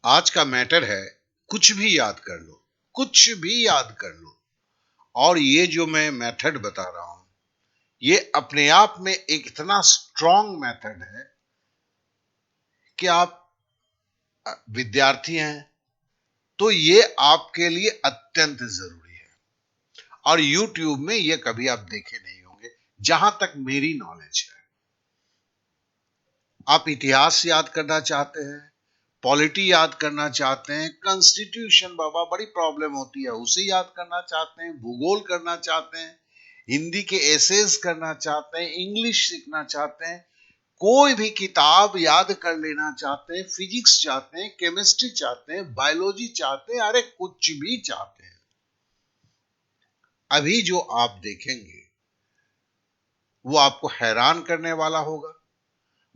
आज का मैटर है, कुछ भी याद कर लो, कुछ भी याद कर लो। और ये जो मैं मेथड बता रहा हूं, ये अपने आप में एक इतना स्ट्रॉन्ग मेथड है कि आप विद्यार्थी हैं तो ये आपके लिए अत्यंत जरूरी है। और YouTube में ये कभी आप देखे नहीं होंगे, जहां तक मेरी नॉलेज है। आप इतिहास याद करना चाहते हैं, पॉलिटी याद करना चाहते हैं, कॉन्स्टिट्यूशन बाबा बड़ी प्रॉब्लम होती है उसे याद करना चाहते हैं, भूगोल करना चाहते हैं, हिंदी के एसेज करना चाहते हैं, इंग्लिश सीखना चाहते हैं, कोई भी किताब याद कर लेना चाहते हैं, फिजिक्स चाहते हैं, केमिस्ट्री चाहते हैं, बायोलॉजी चाहते हैं, अरे कुछ भी चाहते हैं, अभी जो आप देखेंगे वो आपको हैरान करने वाला होगा,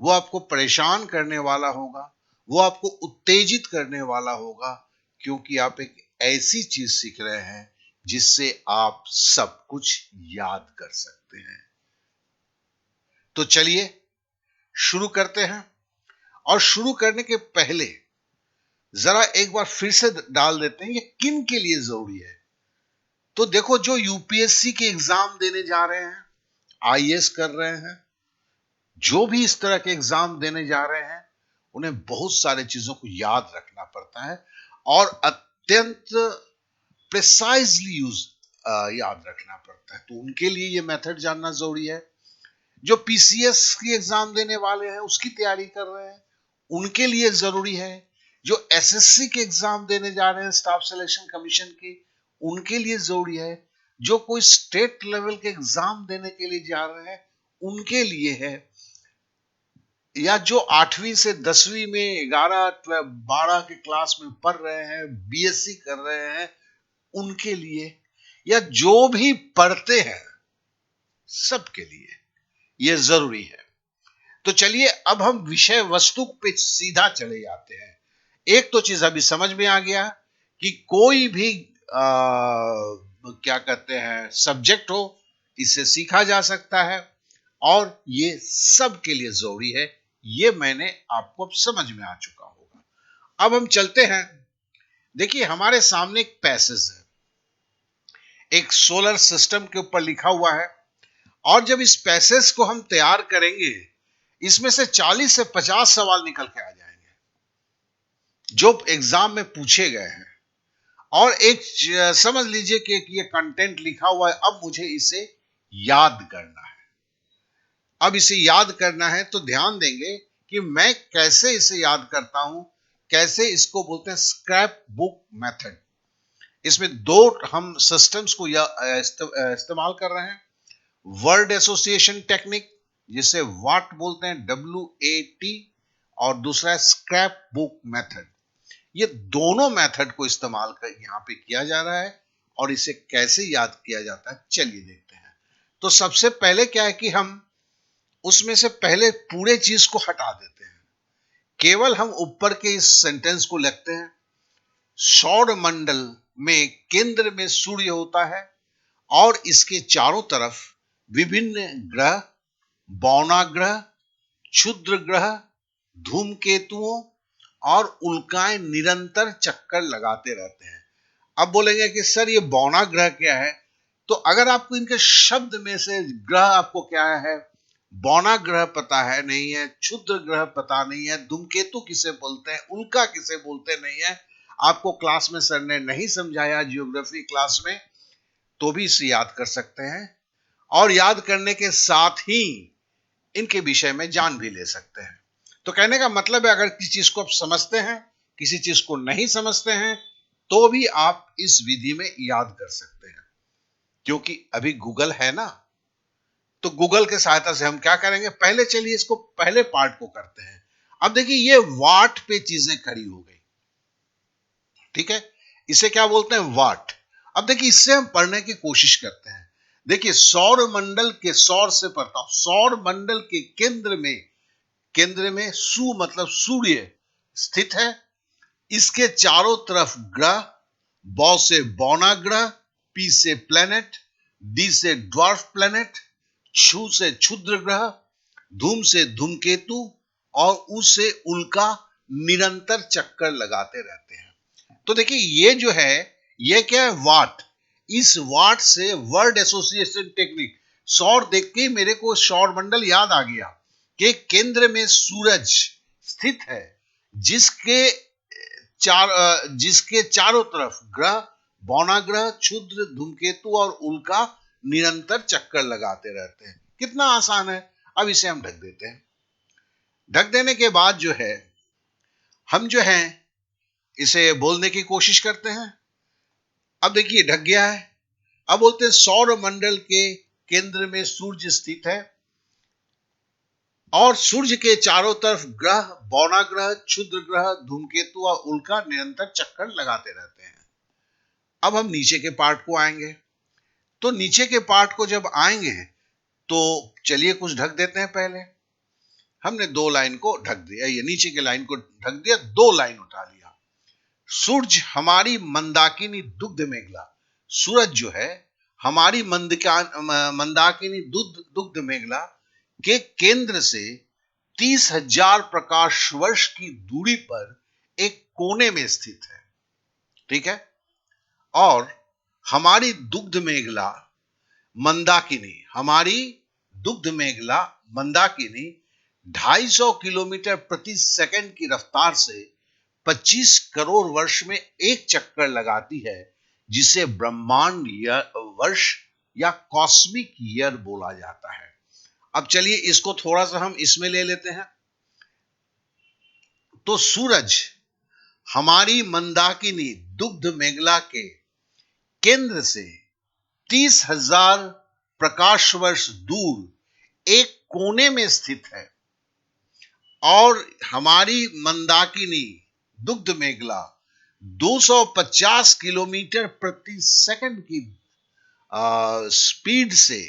वो आपको परेशान करने वाला होगा, वो आपको उत्तेजित करने वाला होगा, क्योंकि आप एक ऐसी चीज सीख रहे हैं जिससे आप सब कुछ याद कर सकते हैं। तो चलिए शुरू करते हैं। और शुरू करने के पहले जरा एक बार फिर से डाल देते हैं ये किन के लिए जरूरी है। तो देखो, जो यूपीएससी के एग्जाम देने जा रहे हैं, आईएएस कर रहे हैं, जो भी इस तरह के एग्जाम देने जा रहे हैं, उन्हें बहुत सारे चीजों को याद रखना पड़ता है और अत्यंत प्रिसाइजली याद रखना पड़ता है। तो उनके लिए ये मेथड जानना जरूरी है। जो पीसीएस की एग्जाम देने वाले हैं, उसकी तैयारी कर रहे हैं, उनके लिए जरूरी है। जो एसएससी के एग्जाम देने जा रहे हैं, स्टाफ सिलेक्शन कमीशन के, उनके लिए जरूरी है। जो कोई स्टेट लेवल के एग्जाम देने के लिए जा रहे हैं, उनके लिए है। या जो 8वीं से 10वीं में 11 12 के क्लास में पढ़ रहे हैं, बीएससी कर रहे हैं, उनके लिए, या जो भी पढ़ते हैं, सबके लिए यह जरूरी है। तो चलिए अब हम विषय वस्तु पे सीधा चले जाते हैं। एक तो चीज अभी समझ में आ गया कि कोई भी क्या कहते हैं सब्जेक्ट हो, इससे सीखा जा सकता है और ये सबके लिए जरूरी है। ये मैंने आपको अब समझ में आ चुका होगा। अब हम चलते हैं। देखिए, हमारे सामने एक पैसेज है, एक सोलर सिस्टम के ऊपर लिखा हुआ है। और जब इस पैसेज को हम तैयार करेंगे, इसमें से 40 से 50 सवाल निकल के आ जाएंगे जो एग्जाम में पूछे गए हैं। और एक समझ लीजिए कि ये कंटेंट लिखा हुआ है, अब मुझे इसे याद करना है। अब इसे याद करना है तो ध्यान देंगे कि मैं कैसे इसे याद करता हूं। कैसे, इसको बोलते हैं स्क्रैप बुक मेथड। इसमें दो हम सिस्टम्स को इस्तेमाल कर रहे हैं। वर्ड एसोसिएशन टेक्निक, जिसे वाट बोलते हैं, WAT, और दूसरा है स्क्रैप बुक मेथड। ये दोनों मेथड को इस्तेमाल कर यहां पे किया जा रहा है। और इसे कैसे याद किया जाता है, चलिए देखते हैं। तो सबसे पहले क्या है कि हम उसमें से पहले पूरे चीज को हटा देते हैं। केवल हम ऊपर के इस सेंटेंस को लिखते हैं। सौर मंडल में केंद्र में सूर्य होता है और इसके चारों तरफ विभिन्न ग्रह, बौनाग्रह, क्षुद्र ग्रह, धूमकेतुओं और उल्काएं निरंतर चक्कर लगाते रहते हैं। अब बोलेंगे कि सर ये बौनाग्रह क्या है? तो अगर आपको इनके शब्द में से ग्रह आपको क्या है, बौना ग्रह पता है नहीं है, क्षुद्र ग्रह पता नहीं है, धूमकेतु किसे बोलते हैं, उल्का किसे बोलते नहीं है, आपको क्लास में सर ने नहीं समझाया जियोग्राफी क्लास में, तो भी इसे याद कर सकते हैं। और याद करने के साथ ही इनके विषय में जान भी ले सकते हैं। तो कहने का मतलब है, अगर किसी चीज को आप समझते हैं, किसी चीज को नहीं समझते हैं, तो भी आप इस विधि में याद कर सकते हैं। क्योंकि अभी गूगल है ना, तो गूगल के सहायता से हम क्या करेंगे, पहले चलिए इसको पहले पार्ट को करते हैं। अब देखिए, ये वाट पे चीजें खड़ी हो गई, ठीक है, इसे क्या बोलते हैं, वाट। अब देखिए, इससे हम पढ़ने की कोशिश करते हैं। देखिए, सौर मंडल के, सौर से पढ़ता हूं, सौर मंडल के केंद्र में सु मतलब सूर्य स्थित है। इसके चारों तरफ ग्रह, बौ से बौना ग्रह, पी से प्लेनेट, डी से ड्वार्फ प्लेनेट, क्षु से क्षुद्र ग्रह, धूम से धूमकेतु और उ से उल्का निरंतर चक्कर लगाते रहते हैं। तो देखिए ये जो है, ये क्या है, वाट। इस वाट से वर्ड एसोसिएशन टेक्निक, सौर देख के मेरे को सौर मंडल याद आ गया कि केंद्र में सूरज स्थित है, जिसके चारों तरफ ग्रह, बौनाग्रह, क्षुद्र, धूमकेतु और उल्का निरंतर चक्कर लगाते रहते हैं। कितना आसान है। अब इसे हम ढक देते हैं। ढक देने के बाद जो है, हम जो है इसे बोलने की कोशिश करते हैं। अब देखिए ढक गया है। अब बोलते हैं सौर मंडल के केंद्र में सूर्य स्थित है और सूर्य के चारों तरफ ग्रह, बौनाग्रह, क्षुद्र ग्रह, धूमकेतु और उल्का निरंतर चक्कर लगाते रहते हैं। अब हम नीचे के पार्ट को आएंगे। तो नीचे के पार्ट को जब आएंगे तो चलिए कुछ ढक देते हैं। पहले हमने 2 लाइन को ढक दिया, ये नीचे के लाइन को ढक दिया, 2 लाइन उठा लिया। सूरज हमारी मंदाकिनी दुग्ध मेघला, सूरज जो है हमारी मंदाकिनी दुग्ध मेघला के केंद्र से 30,000 प्रकाश वर्ष की दूरी पर एक कोने में स्थित है। ठीक है। और हमारी दुग्ध मेघला मंदाकिनी 250 किलोमीटर प्रति सेकंड की रफ्तार से 25 करोड़ वर्ष में एक चक्कर लगाती है, जिसे ब्रह्मांड वर्ष या कॉस्मिक ईयर बोला जाता है। अब चलिए इसको थोड़ा सा हम इसमें ले लेते हैं। तो सूरज हमारी मंदाकिनी दुग्ध मेघला के केंद्र से 30,000 प्रकाश वर्ष दूर एक कोने में स्थित है और हमारी मंदाकिनी दुग्ध मेघला 250 किलोमीटर प्रति सेकंड की स्पीड से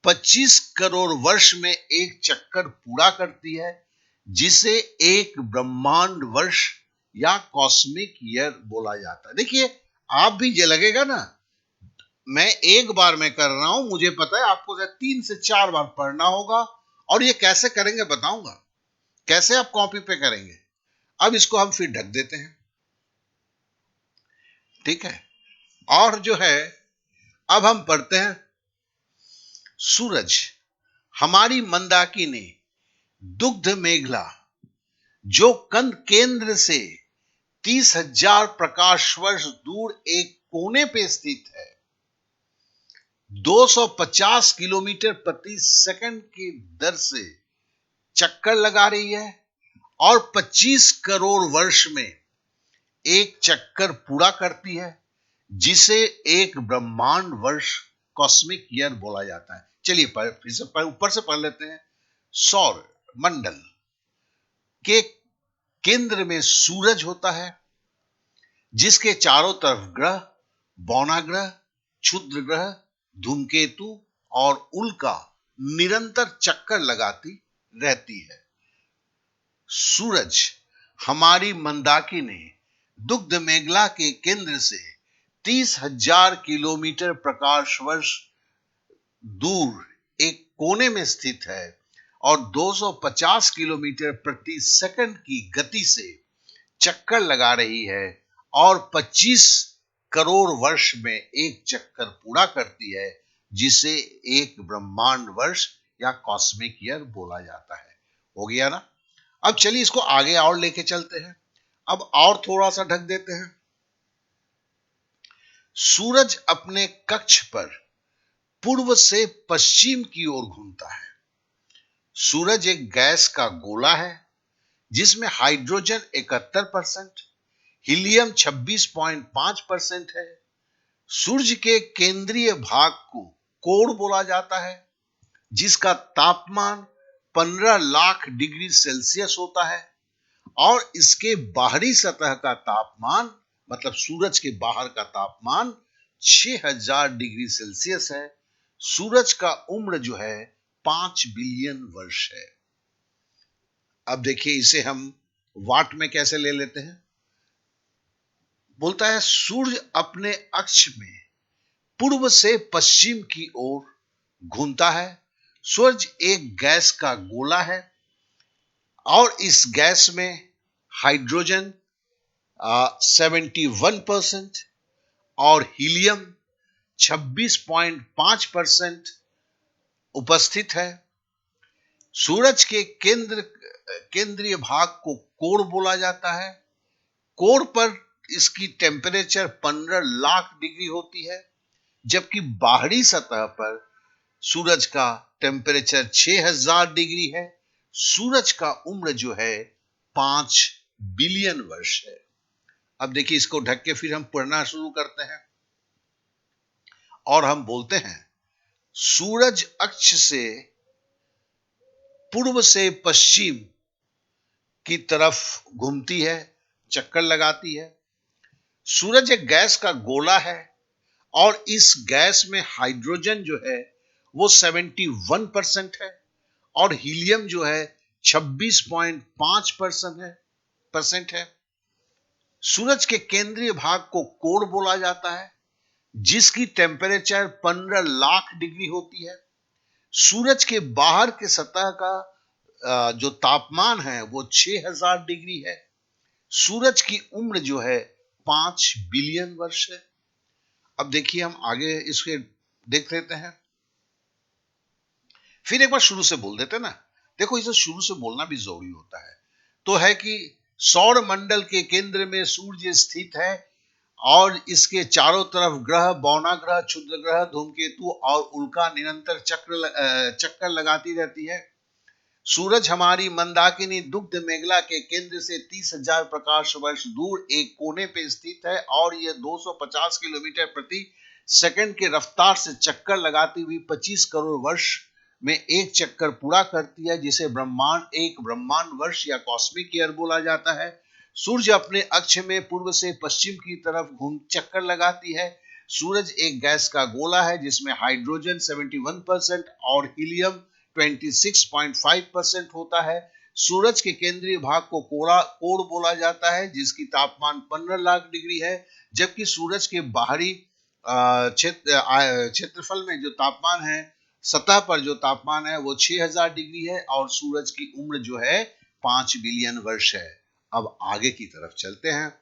25 करोड़ वर्ष में एक चक्कर पूरा करती है, जिसे एक ब्रह्मांड वर्ष या कॉस्मिक ईयर बोला जाता है। देखिए आप भी ये लगेगा ना, मैं एक बार में कर रहा हूं, मुझे पता है आपको 3 से 4 बार पढ़ना होगा, और ये कैसे करेंगे बताऊंगा, कैसे आप कॉपी पे करेंगे। अब इसको हम फिर ढक देते हैं। ठीक है। और जो है अब हम पढ़ते हैं, सूरज हमारी मंदाकिनी दुग्ध मेघला जो केंद्र से 30,000 प्रकाश वर्ष दूर एक कोने पे स्थित है, 250 किलोमीटर प्रति सेकंड की दर से चक्कर लगा रही है और 25 करोड़ वर्ष में एक चक्कर पूरा करती है, जिसे एक ब्रह्मांड वर्ष कॉस्मिक ईयर बोला जाता है। चलिए फिर से ऊपर से पढ़ लेते हैं। सौर मंडल के केंद्र में सूरज होता है, जिसके चारों तरफ ग्रह, बौनाग्रह, क्षुद्र ग्रह, धूमकेतु और उल्का निरंतर चक्कर लगाती रहती है। सूरज हमारी मंदाकिनी दुग्ध मेघला के केंद्र से 30,000 किलोमीटर प्रकाश वर्ष दूर एक कोने में स्थित है और 250 किलोमीटर प्रति सेकंड की गति से चक्कर लगा रही है और 25 करोड़ वर्ष में एक चक्कर पूरा करती है, जिसे एक ब्रह्मांड वर्ष या कॉस्मिक ईयर बोला जाता है। हो गया ना। अब चलिए इसको आगे और लेके चलते हैं। अब और थोड़ा सा ढक देते हैं। सूरज अपने कक्ष पर पूर्व से पश्चिम की ओर घूमता है। सूरज एक गैस का गोला है, जिसमें हाइड्रोजन 71%, हीलियम 26.5% है। सूर्य के केंद्रीय भाग को कोर बोला जाता है, जिसका तापमान 15 लाख डिग्री सेल्सियस होता है, और इसके बाहरी सतह का तापमान, मतलब सूरज के बाहर का तापमान 6000 डिग्री सेल्सियस है। सूरज का उम्र जो है 5 बिलियन वर्ष है। अब देखिए इसे हम वाट में कैसे ले लेते हैं। बोलता है सूर्य अपने अक्ष में पूर्व से पश्चिम की ओर घूमता है। सूरज एक गैस का गोला है और इस गैस में हाइड्रोजन 71% और हीलियम 26.5% उपस्थित है। सूरज के केंद्रीय भाग को कोर बोला जाता है। कोर पर इसकी टेम्परेचर 15 लाख डिग्री होती है, जबकि बाहरी सतह पर सूरज का टेम्परेचर 6000 डिग्री है। सूरज का उम्र जो है 5 बिलियन वर्ष है। अब देखिए, इसको ढक के फिर हम पढ़ना शुरू करते हैं और हम बोलते हैं सूरज अक्ष से पूर्व से पश्चिम की तरफ घूमती है, चक्कर लगाती है। सूरज एक गैस का गोला है और इस गैस में हाइड्रोजन जो है वो 71% है और हीलियम जो है 26.5% है। सूरज के केंद्रीय भाग को कोर बोला जाता है, जिसकी टेम्परेचर 15 लाख डिग्री होती है। सूरज के बाहर के सतह का जो तापमान है वो 6000 डिग्री है। सूरज की उम्र जो है 5 बिलियन वर्ष है। अब देखिए, हम आगे इसके देख लेते हैं। फिर एक बार शुरू से बोल देते ना। देखो, इसे शुरू से बोलना भी जरूरी होता है। तो है कि सौर मंडल के केंद्र में सूर्य स्थित है और इसके चारों तरफ ग्रह, बौना ग्रह, क्षुद्र ग्रह, धूमकेतु और उल्का निरंतर चक्कर लगाती रहती है। सूरज हमारी मंदाकिनी दुग्ध मेखला के केंद्र से 30,000 प्रकाश वर्ष दूर एक कोने पे स्थित है और यह 250 किलोमीटर प्रति सेकंड के रफ्तार से चक्कर लगाती हुई 25 करोड़ वर्ष में एक चक्कर पूरा करती है, जिसे एक ब्रह्मांड वर्ष या कॉस्मिक ईयर बोला जाता है। सूर्य अपने अक्ष में पूर्व से पश्चिम की तरफ चक्कर लगाती है। सूरज एक गैस का गोला है जिसमें हाइड्रोजन 71% और हीलियम 26.5% होता है। सूरज के केंद्रीय भाग को कोर बोला जाता है, जिसकी तापमान 15 लाख डिग्री है, जबकि सूरज के बाहरी क्षेत्रफल में जो तापमान है, सतह पर जो तापमान है वो 6000 डिग्री है और सूरज की उम्र जो है 5 बिलियन वर्ष है। अब आगे की तरफ चलते हैं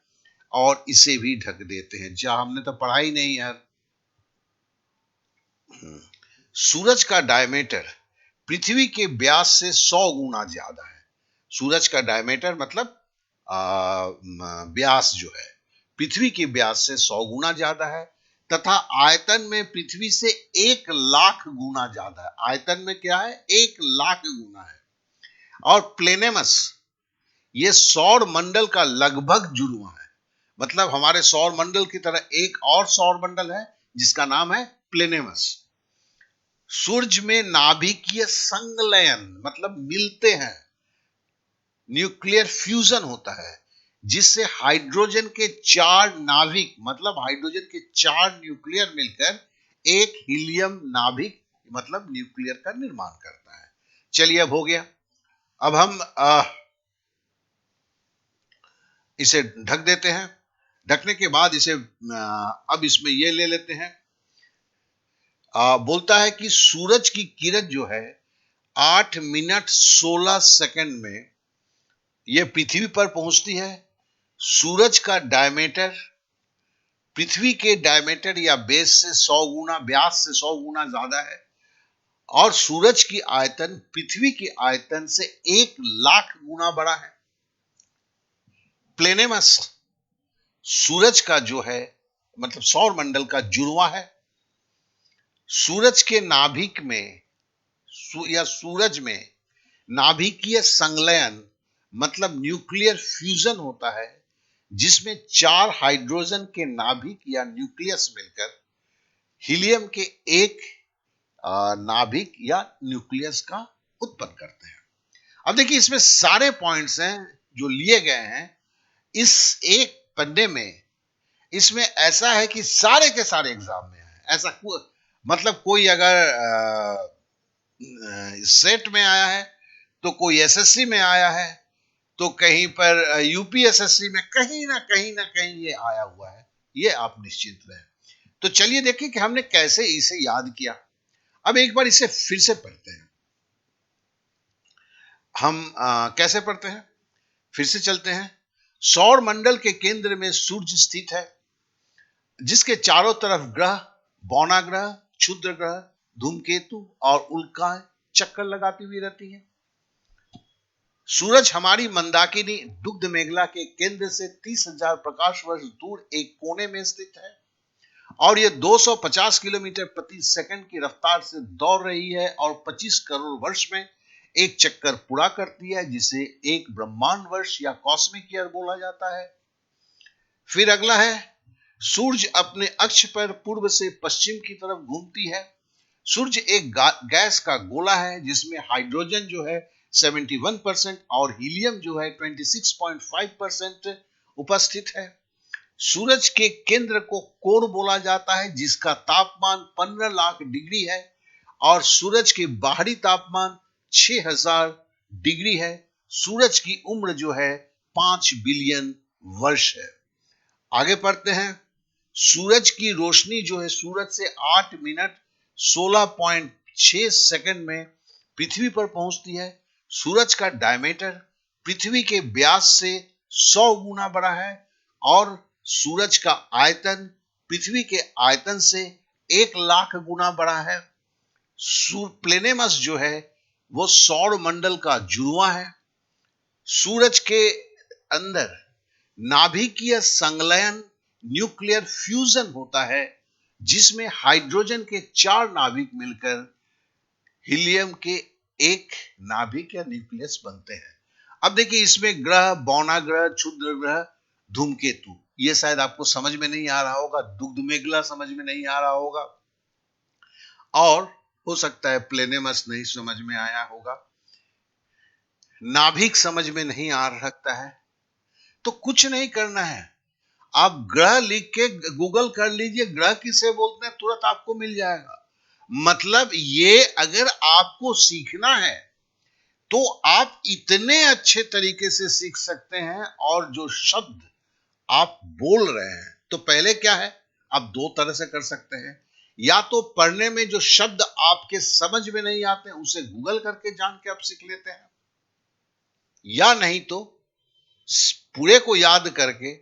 और इसे भी ढक देते हैं। जा, हमने तो पढ़ा ही नहीं यार। सूरज का डायमीटर पृथ्वी के व्यास से 100 गुना ज्यादा है। सूरज का डायमीटर मतलब व्यास जो है पृथ्वी के व्यास से 100 गुना ज्यादा है तथा आयतन में पृथ्वी से 1 लाख गुना ज्यादा है। आयतन में क्या है? 1 लाख गुना है। और प्लेनेमस ये सौर मंडल का लगभग जुड़वा है। मतलब हमारे सौर मंडल की तरह एक और सौर मंडल है जिसका नाम है प्लेनेमस। सूरज में नाभिकीय संलयन मतलब मिलते हैं, न्यूक्लियर फ्यूजन होता है, जिससे हाइड्रोजन के 4 नाभिक मतलब हाइड्रोजन के 4 न्यूक्लियर मिलकर एक हीलियम नाभिक मतलब न्यूक्लियर का निर्माण करता है। चलिए, अब हो गया। अब हम इसे ढक देते हैं। ढकने के बाद इसे अब इसमें ये ले लेते हैं। बोलता है कि सूरज की किरण जो है 8 मिनट 16 सेकंड में यह पृथ्वी पर पहुंचती है। सूरज का डायमीटर पृथ्वी के डायमीटर या बेस से 100 गुना, व्यास से 100 गुना ज्यादा है और सूरज की आयतन पृथ्वी की आयतन से 1 लाख गुना बड़ा है। प्लेनेमस सूरज का जो है मतलब सौर मंडल का जुड़वा है। सूरज के नाभिक में या सूरज में नाभिकीय संलयन मतलब न्यूक्लियर फ्यूजन होता है, जिसमें 4 हाइड्रोजन के नाभिक या न्यूक्लियस मिलकर हीलियम के एक नाभिक या न्यूक्लियस का उत्पन्न करते हैं। अब देखिए, इसमें सारे पॉइंट्स हैं जो लिए गए हैं इस एक पन्ने में। इसमें ऐसा है कि सारे के सारे एग्जाम में है। ऐसा मतलब कोई अगर सेट में आया है तो कोई एसएससी में आया है तो कहीं पर यूपीएसएससी में कहीं ना कहीं ये आया हुआ है। ये आप निश्चित रहे। तो चलिए देखिए कि हमने कैसे इसे याद किया। अब एक बार इसे फिर से पढ़ते हैं। हम कैसे पढ़ते हैं? फिर से चलते हैं सौर मंडल के केंद्र में सूर्य स्थित है, जिसके चारों तरफ ग्रह, बौना ग्रह, क्षुद्र ग्रह, धूमकेतु और उल्काएं चक्कर लगाती हुई रहती हैं। सूरज हमारी मंदाकिनी दुग्ध मेखला के केंद्र से 30,000 प्रकाश वर्ष दूर एक कोने में स्थित है और यह 250 किलोमीटर प्रति सेकंड की रफ्तार से दौड़ रही है और 25 करोड़ वर्ष में एक चक्कर पूरा करती है, जिसे एक ब्रह्मांड वर्ष या कॉस्मिक ईयर बोला जाता है। फिर अगला है, सूर्य अपने अक्ष पर पूर्व से पश्चिम की तरफ घूमती है। सूर्य एक गैस का गोला है जिसमें हाइड्रोजन जो है 71% और हीलियम जो है 26.5% उपस्थित है। सूरज के केंद्र को कोर बोला जाता है, जिसका तापमान 15 लाख डिग्री है और सूरज के बाहरी तापमान 6000 डिग्री है। सूरज की उम्र जो है 5 बिलियन वर्ष है। आगे पढ़ते हैं। सूरज की रोशनी जो है सूरज से 8 मिनट 16.6 सेकंड में पृथ्वी पर पहुंचती है। सूरज का डायमीटर पृथ्वी के व्यास से 100 गुना बड़ा है और सूरज का आयतन पृथ्वी के आयतन से 1 लाख गुना बड़ा है। प्लेनेमस जो है वो सौर मंडल का जुड़वां है। सूरज के अंदर नाभिकीय संलयन न्यूक्लियर फ्यूजन होता है, जिसमें हाइड्रोजन के 4 नाभिक मिलकर हीलियम के एक नाभिक या न्यूक्लियस बनते हैं। अब देखिए, इसमें ग्रह, बौना ग्रह, क्षुद्र ग्रह, धूमकेतु, ये शायद आपको समझ में नहीं आ रहा होगा। दुग्ध मेखला समझ में नहीं आ रहा होगा और हो सकता है प्लेनेमस नहीं समझ में आया होगा, नाभिक समझ में नहीं आ सकता है। तो कुछ नहीं करना है, आप ग्रह लिख के गूगल कर लीजिए, ग्रह किसे बोलते हैं, तुरंत आपको मिल जाएगा। मतलब ये अगर आपको सीखना है तो आप इतने अच्छे तरीके से सीख सकते हैं। और जो शब्द आप बोल रहे हैं, तो पहले क्या है, आप 2 तरह से कर सकते हैं। या तो पढ़ने में जो शब्द आपके समझ में नहीं आते उसे गूगल करके जान के आप सीख लेते हैं, या नहीं तो पूरे को याद करके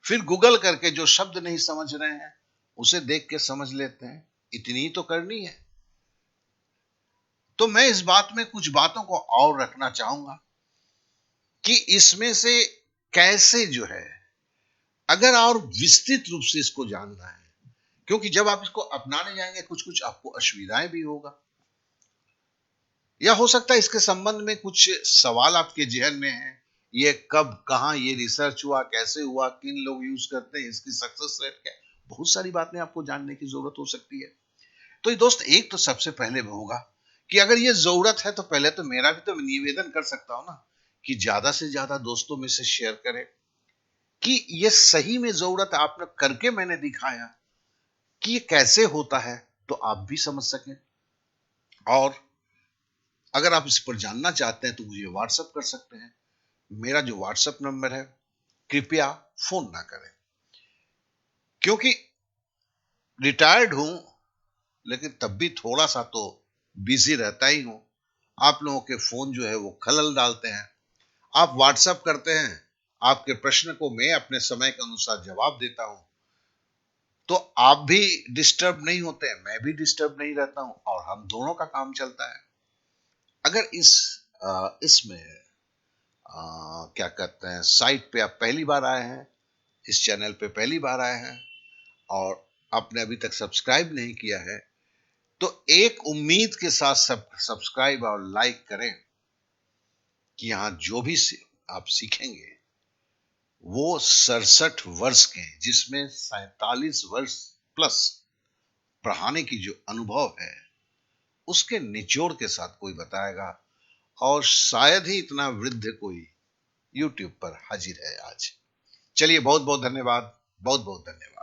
फिर गूगल करके जो शब्द नहीं समझ रहे हैं उसे देख के समझ लेते हैं। इतनी ही तो करनी है। तो मैं इस बात में कुछ बातों को और रखना चाहूंगा कि इसमें से कैसे जो है, अगर और विस्तृत रूप से इसको जानना है, क्योंकि जब आप इसको अपनाने जाएंगे कुछ कुछ आपको असुविधाएं भी होगा, या हो सकता है इसके संबंध में कुछ सवाल आपके जहन में है, ये कब, कहां ये रिसर्च हुआ, कैसे हुआ, किन लोग यूज करते हैं, इसकी सक्सेस रेट क्या, बहुत सारी बातें आपको जानने की जरूरत हो सकती है। तो दोस्त, एक तो सबसे पहले होगा कि अगर ये जरूरत है तो पहले तो मेरा भी तो निवेदन कर सकता हूं ना कि ज्यादा से ज्यादा दोस्तों में से शेयर करें कि ये सही में जरूरत आपने करके मैंने दिखाया कि ये कैसे होता है, तो आप भी समझ सकें। और अगर आप इस पर जानना चाहते हैं तो मुझे व्हाट्सएप कर सकते हैं। मेरा जो व्हाट्सएप नंबर है, कृपया फोन ना करें, क्योंकि रिटायर्ड हूं लेकिन तब भी थोड़ा सा तो बिजी रहता ही हूं। आप लोगों के फोन जो है वो खलल डालते हैं। आप व्हाट्सएप करते हैं, आपके प्रश्न को मैं अपने समय के अनुसार जवाब देता हूं, तो आप भी डिस्टर्ब नहीं होते हैं, मैं भी डिस्टर्ब नहीं रहता हूं और हम दोनों का काम चलता है। अगर इसमें क्या कहते हैं, साइट पे आप पहली बार आए हैं, इस चैनल पे पहली बार आए हैं और आपने अभी तक सब्सक्राइब नहीं किया है, तो एक उम्मीद के साथ सब्सक्राइब और लाइक करें कि यहां जो भी आप सीखेंगे वो 67 वर्ष के, जिसमें 47 वर्ष प्लस पढ़ाने की जो अनुभव है उसके निचोड़ के साथ कोई बताएगा। और शायद ही इतना वृद्ध कोई YouTube पर हाजिर है आज। चलिए, बहुत बहुत धन्यवाद, बहुत बहुत धन्यवाद।